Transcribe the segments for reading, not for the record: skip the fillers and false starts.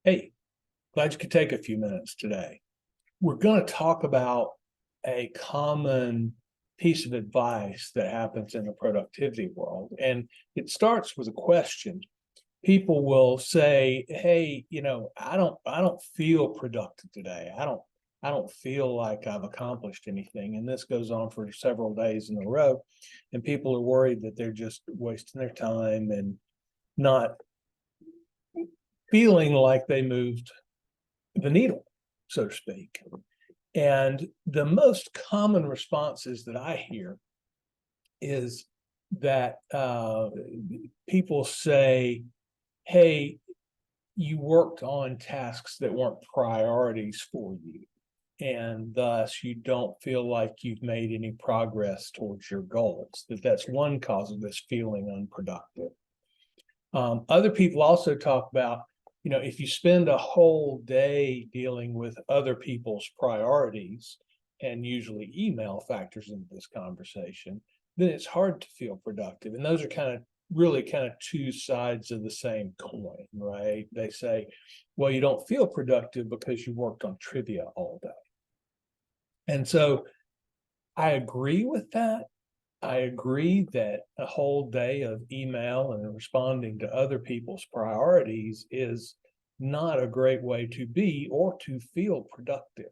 Hey, glad you could take a few minutes today. We're going to talk about a common piece of advice that happens in the productivity world. And it starts with a question. People will say, "Hey, I don't feel productive today. I don't feel like I've accomplished anything." And this goes on for several days in a row. And people are worried that they're just wasting their time and not feeling like they moved the needle, so to speak. And the most common responses that I hear is that people say, "Hey, you worked on tasks that weren't priorities for you, and thus you don't feel like you've made any progress towards your goals." That's one cause of this feeling unproductive. Other people also talk about, if you spend a whole day dealing with other people's priorities, and usually email factors into this conversation, then it's hard to feel productive. And those are really two sides of the same coin, right? They say, well, you don't feel productive because you worked on trivia all day. And so I agree with that. I agree that a whole day of email and responding to other people's priorities is not a great way to be or to feel productive.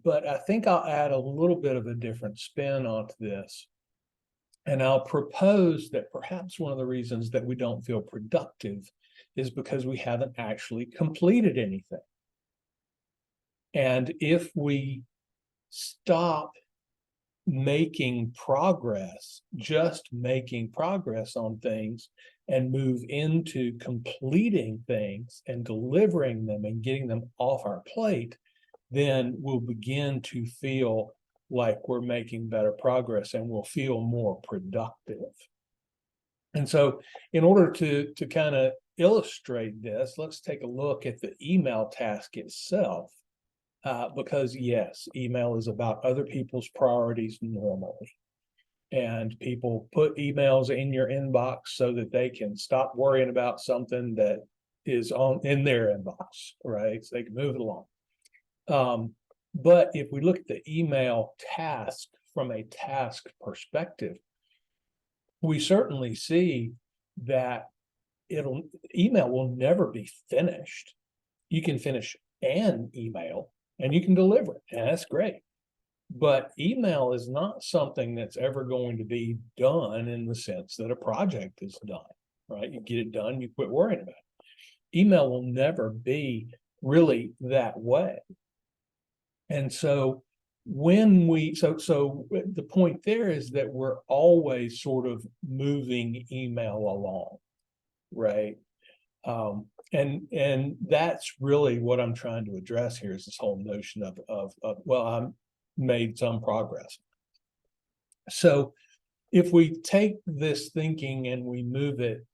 But I think I'll add a little bit of a different spin onto this. And I'll propose that perhaps one of the reasons that we don't feel productive is because we haven't actually completed anything. And if we stop just making progress on things, and move into completing things and delivering them and getting them off our plate, then we'll begin to feel like we're making better progress and we'll feel more productive. And so in order to kind of illustrate this, let's take a look at the email task itself. Because yes, email is about other people's priorities normally. And people put emails in your inbox so that they can stop worrying about something that is in their inbox, right? So they can move it along. But if we look at the email task from a task perspective, we certainly see that email will never be finished. You can finish an email and you can deliver it, and that's great. But email is not something that's ever going to be done in the sense that a project is done, right? You get it done, you quit worrying about it. Email will never be really that way. And so the point there is that we're always sort of moving email along, right? And that's really what I'm trying to address here, is this whole notion of well, I'm made some progress. So if we take this thinking and we move it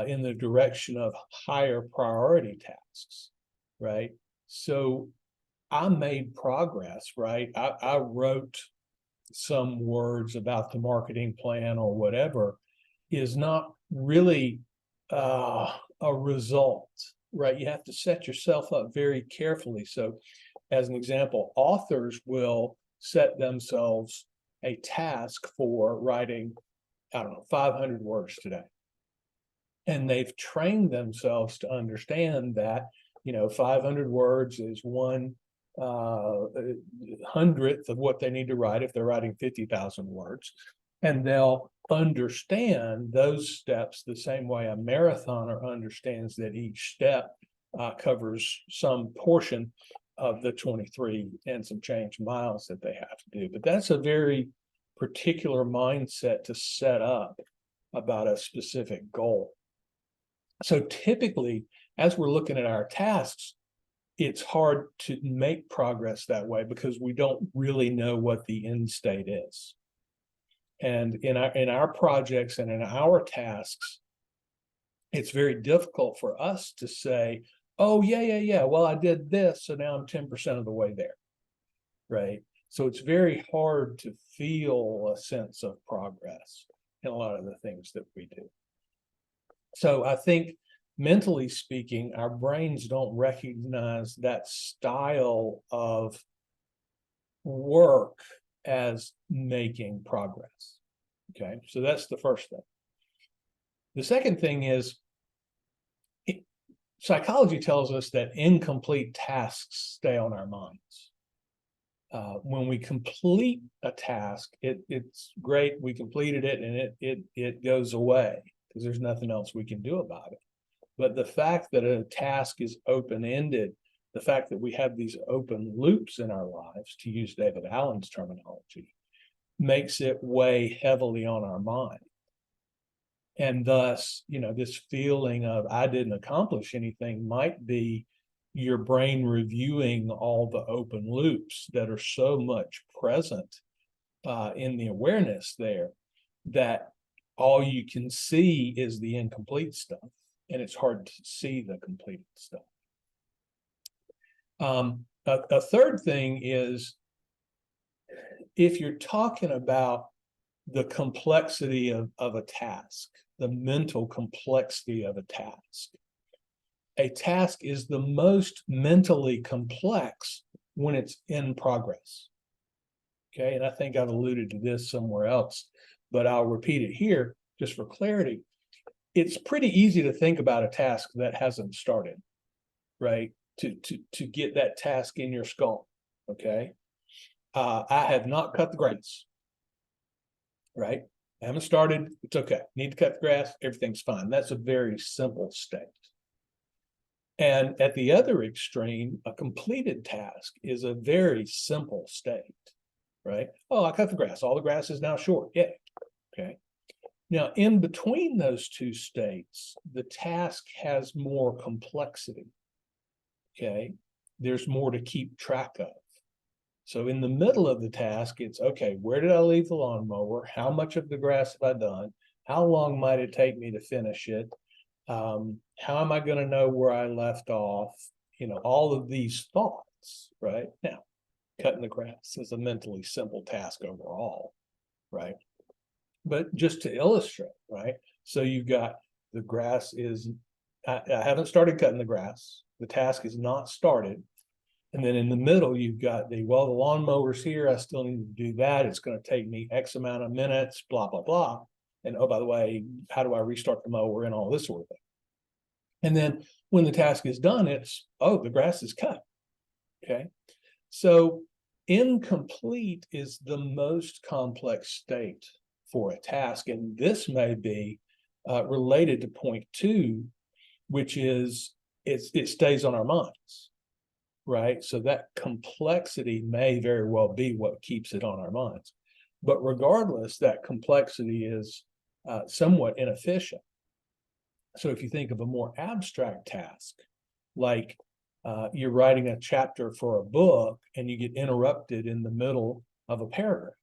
in the direction of higher priority tasks, right? So I made progress, right? I wrote some words about the marketing plan or whatever, is not really a result, right? You have to set yourself up very carefully. So as an example, authors will set themselves a task for writing, 500 words today. And they've trained themselves to understand that, 500 words is one hundredth of what they need to write if they're writing 50,000 words. And they'll understand those steps the same way a marathoner understands that each step covers some portion of the 23 and some change miles that they have to do. But that's a very particular mindset to set up about a specific goal. So typically, as we're looking at our tasks, it's hard to make progress that way because we don't really know what the end state is. And in our projects and in our tasks, it's very difficult for us to say, oh, yeah, well, I did this, so now I'm 10% of the way there, right? So it's very hard to feel a sense of progress in a lot of the things that we do. So I think mentally speaking, our brains don't recognize that style of work as making progress. Okay, so that's the first thing. The second thing is, psychology tells us that incomplete tasks stay on our minds. When we complete a task, it's great, we completed it, and it goes away because there's nothing else we can do about it. But the fact that a task is open-ended, the fact that we have these open loops in our lives, to use David Allen's terminology, makes it weigh heavily on our mind. And thus, this feeling of I didn't accomplish anything might be your brain reviewing all the open loops that are so much present in the awareness there, that all you can see is the incomplete stuff, and it's hard to see the completed stuff. A third thing is, if you're talking about the complexity of a task, the mental complexity of a task is the most mentally complex when it's in progress. Okay, and I think I've alluded to this somewhere else, but I'll repeat it here just for clarity. It's pretty easy to think about a task that hasn't started, right? To get that task in your skull. Okay, I have not cut the grass, right? I haven't started, it's okay. Need to cut the grass, everything's fine. That's a very simple state. And at the other extreme, a completed task is a very simple state, right? Oh, I cut the grass, all the grass is now short, yeah, okay. Now, in between those two states, the task has more complexity, okay? There's more to keep track of. So in the middle of the task, it's, okay, where did I leave the lawnmower? How much of the grass have I done? How long might it take me to finish it? How am I going to know where I left off? All of these thoughts, right? Now, cutting the grass is a mentally simple task overall, right? But just to illustrate, right? So you've got the grass is, I haven't started cutting the grass. The task is not started. And then in the middle, you've got the lawnmower's here. I still need to do that. It's going to take me X amount of minutes, blah, blah, blah. And oh, by the way, how do I restart the mower and all this sort of thing? And then when the task is done, it's, oh, the grass is cut. Okay. So incomplete is the most complex state for a task. And this may be related to point 2, which is it stays on our minds. Right? So that complexity may very well be what keeps it on our minds. But regardless, that complexity is somewhat inefficient. So if you think of a more abstract task, like you're writing a chapter for a book and you get interrupted in the middle of a paragraph,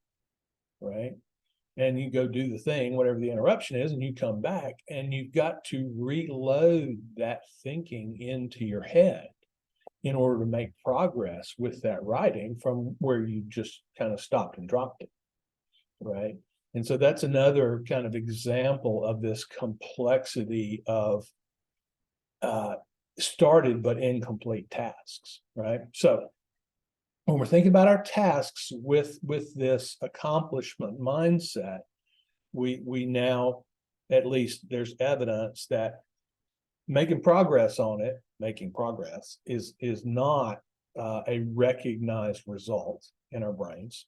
right? And you go do the thing, whatever the interruption is, and you come back and you've got to reload that thinking into your head in order to make progress with that writing from where you just kind of stopped and dropped it, right? And so that's another kind of example of this complexity of started but incomplete tasks, right? So when we're thinking about our tasks with this accomplishment mindset, we now, at least there's evidence that making progress is not a recognized result in our brains.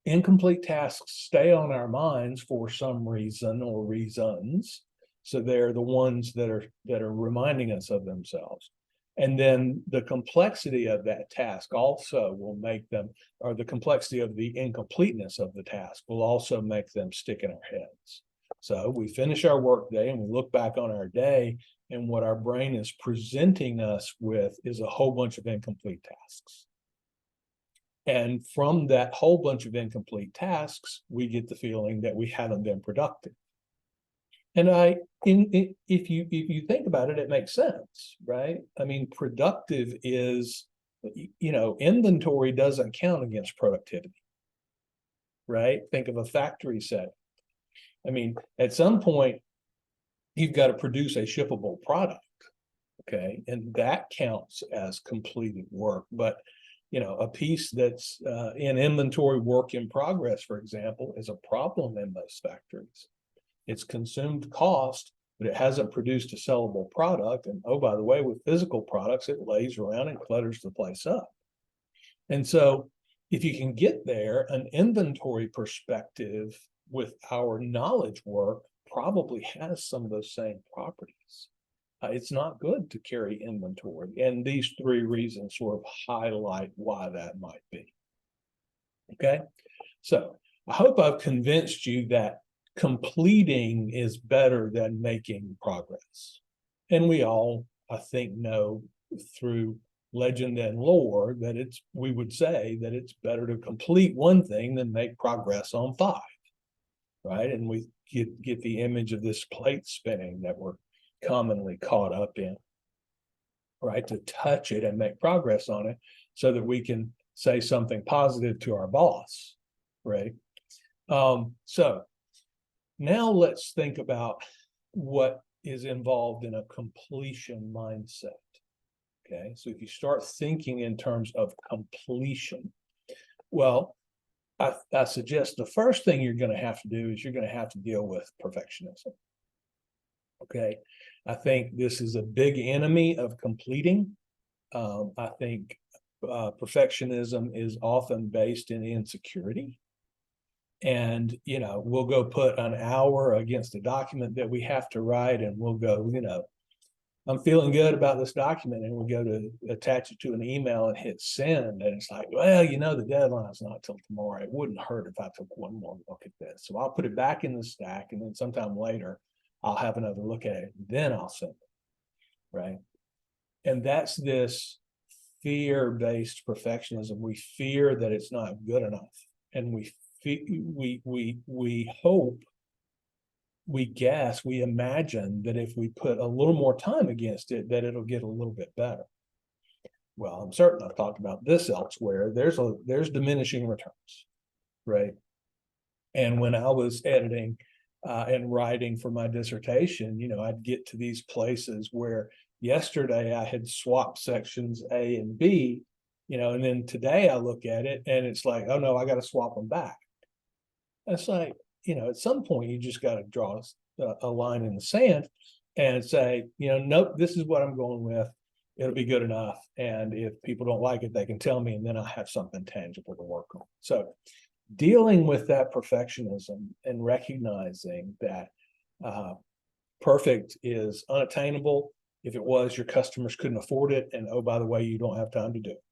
Incomplete tasks stay on our minds for some reason or reasons. So they're the ones that are reminding us of themselves. And then the complexity of that task also will make them, or the complexity of the incompleteness of the task will also make them stick in our heads. So we finish our work day and we look back on our day, and what our brain is presenting us with is a whole bunch of incomplete tasks. And from that whole bunch of incomplete tasks, we get the feeling that we haven't been productive. And if you think about it, it makes sense, right? I mean, productive is, inventory doesn't count against productivity, right? Think of a factory setting. I mean, at some point, you've got to produce a shippable product. Okay, and that counts as completed work. But a piece that's in inventory work in progress, for example, is a problem in most factories. It's consumed cost, but it hasn't produced a sellable product. And oh, by the way, with physical products, it lays around and clutters the place up. And so if you can get there, an inventory perspective with our knowledge work probably has some of those same properties. It's not good to carry inventory. And these three reasons sort of highlight why that might be. Okay, so I hope I've convinced you that completing is better than making progress. And we all, I think, know through legend and lore that we would say that it's better to complete one thing than make progress on 5, right? And we get the image of this plate spinning that we're commonly caught up in, right? To touch it and make progress on it so that we can say something positive to our boss, right? So now let's think about what is involved in a completion mindset. Okay, so if you start thinking in terms of completion, well, I suggest the first thing you're going to have to do is you're going to have to deal with perfectionism. Okay, I think this is a big enemy of completing. I think perfectionism is often based in insecurity. And, we'll go put an hour against a document that we have to write, and we'll go, I'm feeling good about this document, and we go to attach it to an email and hit send, and it's like, well, the deadline's not till tomorrow. It wouldn't hurt if I took one more look at this. So I'll put it back in the stack, and then sometime later, I'll have another look at it, then I'll send it, right? And that's this fear-based perfectionism. We fear that it's not good enough, and we hope, we guess, we imagine that if we put a little more time against it, that it'll get a little bit better. Well, I'm certain I've talked about this elsewhere. There's diminishing returns, right? And when I was editing and writing for my dissertation, I'd get to these places where yesterday I had swapped sections A and B, and then today I look at it and it's like, oh no, I got to swap them back. It's like, at some point you just got to draw a line in the sand and say, nope, this is what I'm going with. It'll be good enough. And if people don't like it, they can tell me, and then I'll have something tangible to work on. So dealing with that perfectionism and recognizing that perfect is unattainable. If it was, your customers couldn't afford it. And oh, by the way, you don't have time to do it.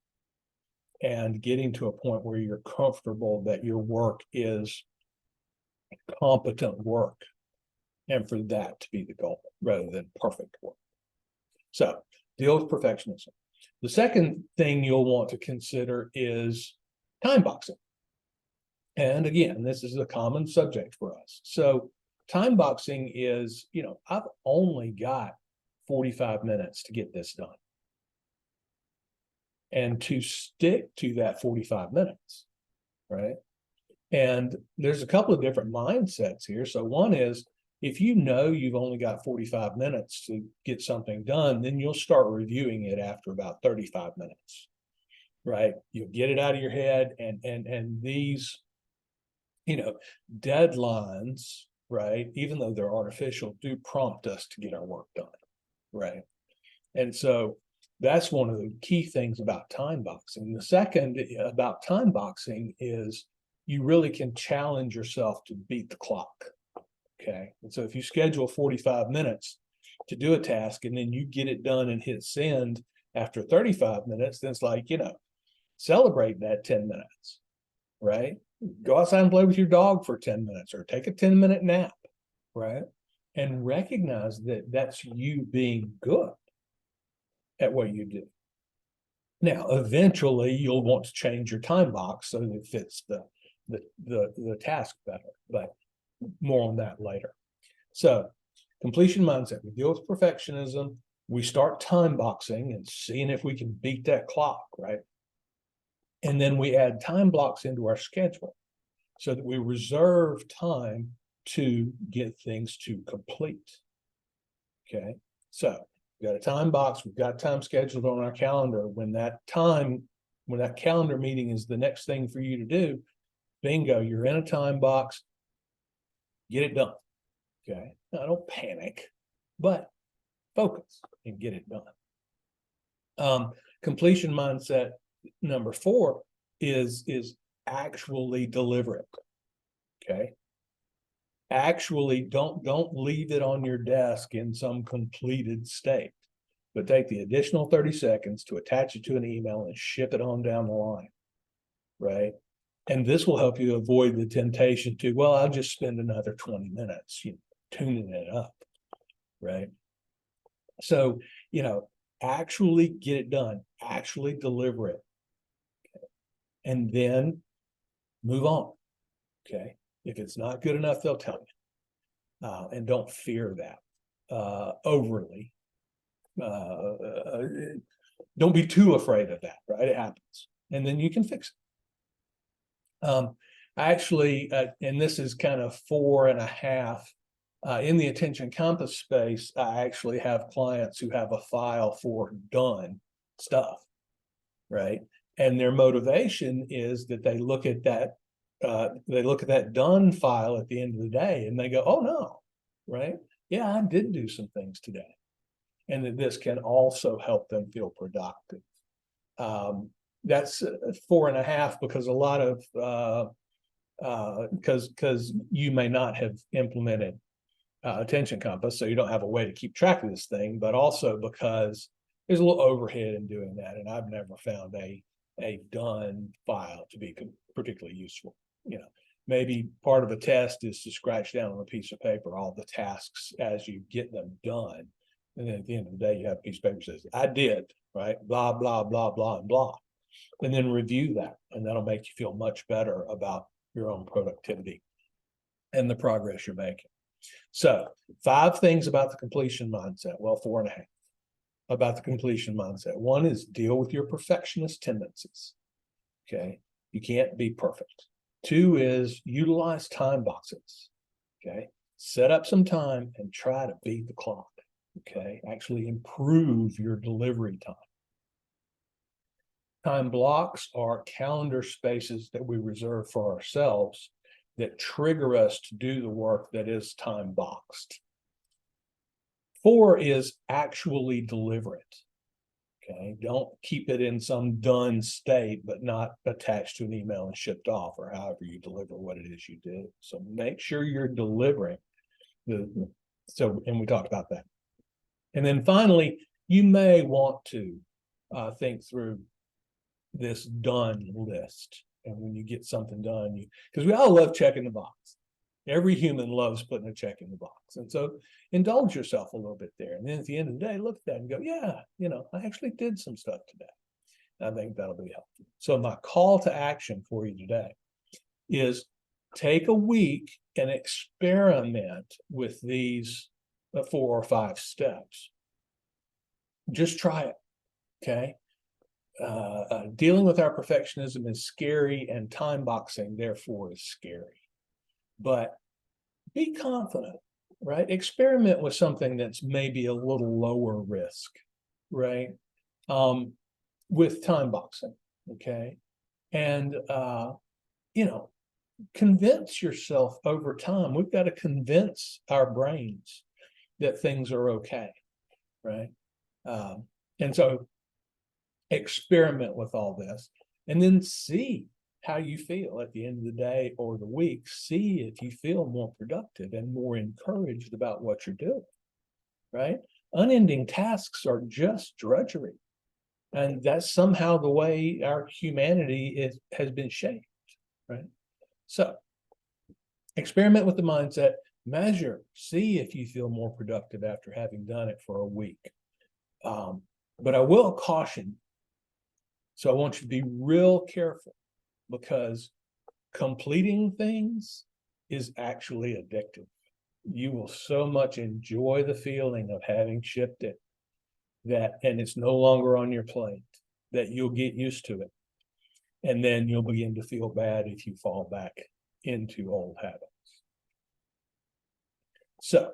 And getting to a point where you're comfortable that your work is competent work, and for that to be the goal rather than perfect work. So deal with perfectionism. The second thing you'll want to consider is time boxing. And again, this is a common subject for us. So time boxing is, I've only got 45 minutes to get this done. And to stick to that 45 minutes, right? And there's a couple of different mindsets here. So one is, if you've only got 45 minutes to get something done, then you'll start reviewing it after about 35 minutes, right? You'll get it out of your head, and these, deadlines, right, even though they're artificial, do prompt us to get our work done, right? And so that's one of the key things about time boxing. The second about time boxing is you really can challenge yourself to beat the clock. Okay. And so if you schedule 45 minutes to do a task and then you get it done and hit send after 35 minutes, then it's like, celebrate that 10 minutes, right? Go outside and play with your dog for 10 minutes or take a 10-minute nap, right? And recognize that that's you being good at what you do. Now, eventually you'll want to change your time box so that it fits the task better, but more on that later. So completion mindset, we deal with perfectionism, we start time boxing and seeing if we can beat that clock, right? And then we add time blocks into our schedule so that we reserve time to get things to complete. Okay, so we've got a time box, we've got time scheduled on our calendar. When that calendar meeting is the next thing for you to do, bingo, you're in a time box, get it done. Okay, now don't panic, but focus and get it done. Completion mindset number 4 is actually deliver it. Okay, actually don't leave it on your desk in some completed state, but take the additional 30 seconds to attach it to an email and ship it on down the line, right? And this will help you avoid the temptation to, well, I'll just spend another 20 minutes tuning it up, right? So, actually get it done, actually deliver it, and then move on. Okay, if it's not good enough, they'll tell you, and don't fear that overly. Don't be too afraid of that, right? It happens, and then you can fix it. Actually, and this is kind of 4.5. In the attention compass space, I actually have clients who have a file for done stuff, right? And their motivation is that they look at that done file at the end of the day and they go, oh no, right? Yeah, I did do some things today. And that this can also help them feel productive. That's 4.5 because a lot of because you may not have implemented attention compass, so you don't have a way to keep track of this thing, but also because there's a little overhead in doing that, and I've never found a done file to be particularly useful. Maybe part of a test is to scratch down on a piece of paper all the tasks as you get them done, and then at the end of the day, you have a piece of paper that says, I did, right? Blah, blah, blah, blah, and blah. And then review that, and that'll make you feel much better about your own productivity and the progress you're making. So 5 things about the completion mindset. Well, 4.5 about the completion mindset. 1 is deal with your perfectionist tendencies. Okay, you can't be perfect. 2 is utilize time boxes. Okay, set up some time and try to beat the clock. Okay, actually improve your delivery time. Time blocks are calendar spaces that we reserve for ourselves that trigger us to do the work that is time boxed. 4 is actually deliver it. Okay, don't keep it in some done state, but not attached to an email and shipped off, or however you deliver what it is you do. So make sure you're delivering. And we talked about that. And then finally, you may want to think through this done list. And when you get something done, because we all love checking the box. Every human loves putting a check in the box. And so indulge yourself a little bit there. And then at the end of the day, look at that and go, yeah, I actually did some stuff today. I think that'll be helpful. So my call to action for you today is take a week and experiment with these 4 or 5 steps. Just try it, okay? Dealing with our perfectionism is scary, and time boxing, therefore, is scary. But be confident, right? Experiment with something that's maybe a little lower risk, right? With time boxing, okay? And, convince yourself over time. We've got to convince our brains that things are okay, right? And so experiment with all this and then see how you feel at the end of the day or the week. See if you feel more productive and more encouraged about what you're doing, right? Unending tasks are just drudgery. And that's somehow the way our humanity has been shaped, right? So experiment with the mindset, measure, see if you feel more productive after having done it for a week. But I will caution, so I want you to be real careful, because completing things is actually addictive. You will so much enjoy the feeling of having shipped it and it's no longer on your plate, that you'll get used to it. And then you'll begin to feel bad if you fall back into old habits. So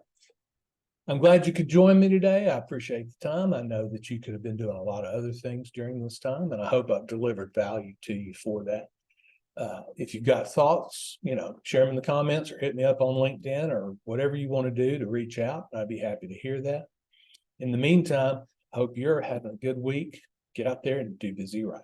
I'm glad you could join me today. I appreciate the time. I know that you could have been doing a lot of other things during this time, and I hope I've delivered value to you for that. If you've got thoughts, share them in the comments or hit me up on LinkedIn or whatever you want to do to reach out. I'd be happy to hear that. In the meantime, I hope you're having a good week. Get out there and do busy right.